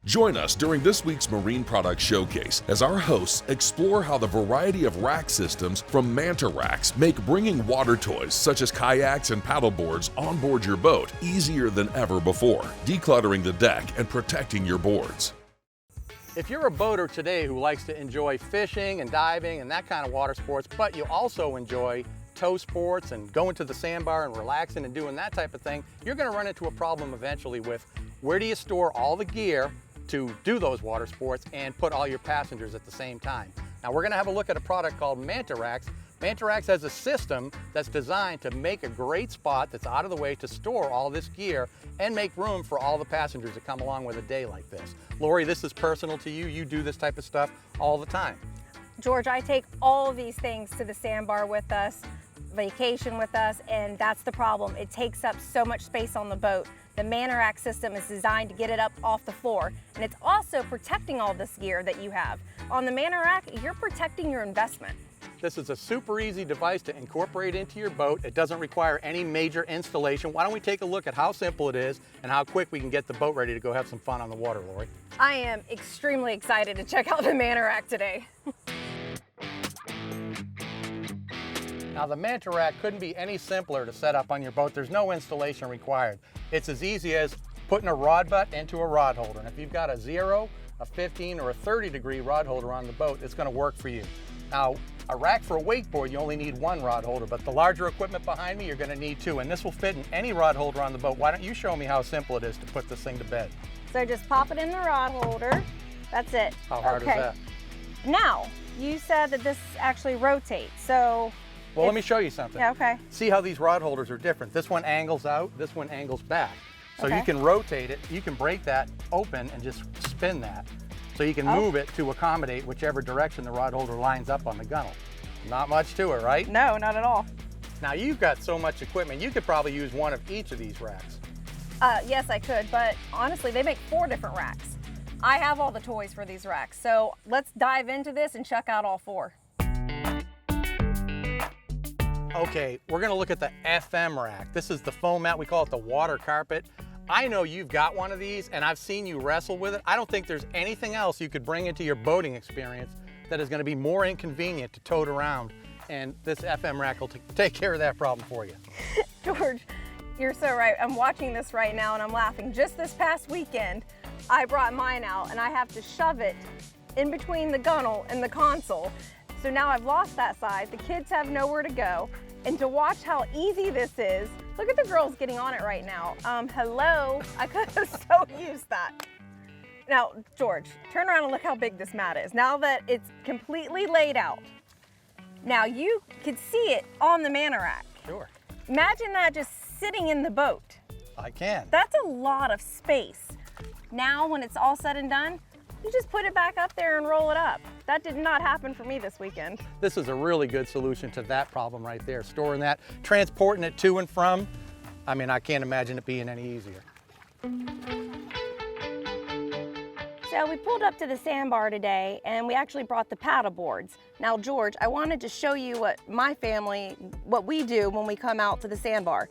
Join us during this week's Marine Product Showcase as our hosts explore how the variety of rack systems from Manta Racks make bringing water toys such as kayaks and paddleboards on board your boat easier than ever before, decluttering the deck and protecting your boards. If you're a boater today who likes to enjoy fishing and diving and that kind of water sports, but you also enjoy tow sports and going to the sandbar and relaxing and doing that type of thing, you're going to run into a problem eventually with where do you store all the gear to do those water sports and put all your passengers at the same time. Now we're going to have a look at a product called Manta Racks. Manta Racks has a system that's designed to make a great spot that's out of the way to store all this gear and make room for all the passengers that come along with a day like this. Lori, this is personal to you. You do this type of stuff all the time. George, I take all of these things to the sandbar with us, vacation with us, and that's the problem. It takes up so much space on the boat. The Manta Rack system is designed to get it up off the floor, and it's also protecting all this gear that you have. On the Manta Rack, you're protecting your investment. This is a super easy device to incorporate into your boat. It doesn't require any major installation. Why don't we take a look at how simple it is and how quick we can get the boat ready to go have some fun on the water, Lori? I am extremely excited to check out the Manta Rack today. Now the Manta Rack couldn't be any simpler to set up on your boat. There's no installation required. It's as easy as putting a rod butt into a rod holder. And if you've got a 0, a 15, or a 30-degree rod holder on the boat, it's going to work for you. Now, a rack for a wakeboard, you only need 1 rod holder, but the larger equipment behind me, you're going to need 2, and this will fit in any rod holder on the boat. Why don't you show me how simple it is to put this thing to bed? So just pop it in the rod holder. That's it. How hard is that? Now, you said that this actually rotates, so... Well, let me show you something. Yeah, okay. See how these rod holders are different. This one angles out, this one angles back. So Okay. you can rotate it, you can break that open and just spin that. So you can move it to accommodate whichever direction the rod holder lines up on the gunnel. Not much to it, right? No, not at all. Now you've got so much equipment, you could probably use one of each of these racks. Yes, I could, but honestly, they make 4 different racks. I have all the toys for these racks, so let's dive into this and check out all 4. Okay, we're gonna look at the FM rack. This is the foam mat, we call it the water carpet. I know you've got one of these and I've seen you wrestle with it. I don't think there's anything else you could bring into your boating experience that is gonna be more inconvenient to tote around, and this FM rack will take care of that problem for you. George, you're so right. I'm watching this right now and I'm laughing. Just this past weekend, I brought mine out and I have to shove it in between the gunnel and the console. So now I've lost that side. The kids have nowhere to go. And to watch how easy this is, look at the girls getting on it right now. Hello, I could have so used that. Now, George, turn around and look how big this mat is. Now that it's completely laid out. Now you can see it on the Manta Rack. Sure. Imagine that just sitting in the boat. I can. That's a lot of space. Now, when it's all said and done, you just put it back up there and roll it up. That did not happen for me this weekend. This is a really good solution to that problem right there. Storing that, transporting it to and from. I mean, I can't imagine it being any easier. So we pulled up to the sandbar today and we actually brought the paddle boards. Now, George, I wanted to show you what my family, what we do when we come out to the sandbar.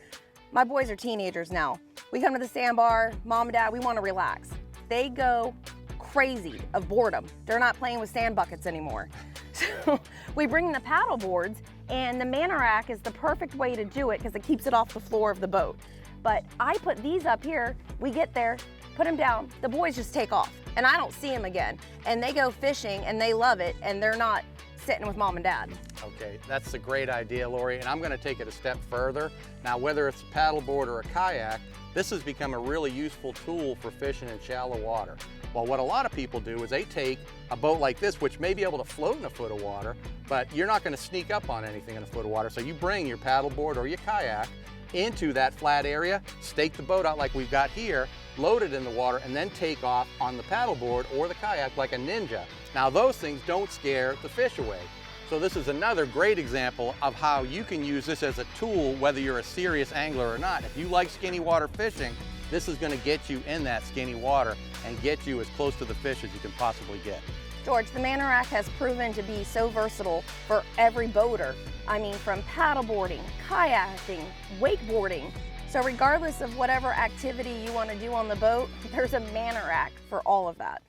My boys are teenagers now. We come to the sandbar, mom and dad, we want to relax. They go crazy of boredom. They're not playing with sand buckets anymore. So we bring the paddle boards, and the Manta Rack is the perfect way to do it because it keeps it off the floor of the boat. But I put these up here, we get there, put them down, the boys just take off and I don't see them again. And they go fishing and they love it and they're not sitting with mom and dad. Okay, that's a great idea, Lori, and I'm going to take it a step further. Now, whether it's a paddleboard or a kayak, this has become a really useful tool for fishing in shallow water. Well, what a lot of people do is they take a boat like this, which may be able to float in a foot of water, but you're not going to sneak up on anything in a foot of water. So you bring your paddleboard or your kayak into that flat area, stake the boat out like we've got here, load it in the water, and then take off on the paddleboard or the kayak like a ninja. Now, those things don't scare the fish away. So this is another great example of how you can use this as a tool, whether you're a serious angler or not. If you like skinny water fishing, this is going to get you in that skinny water and get you as close to the fish as you can possibly get. George, the Manta Rack has proven to be so versatile for every boater. I mean, from paddleboarding, kayaking, wakeboarding, So regardless of whatever activity you want to do on the boat, there's a Manta Rack for all of that.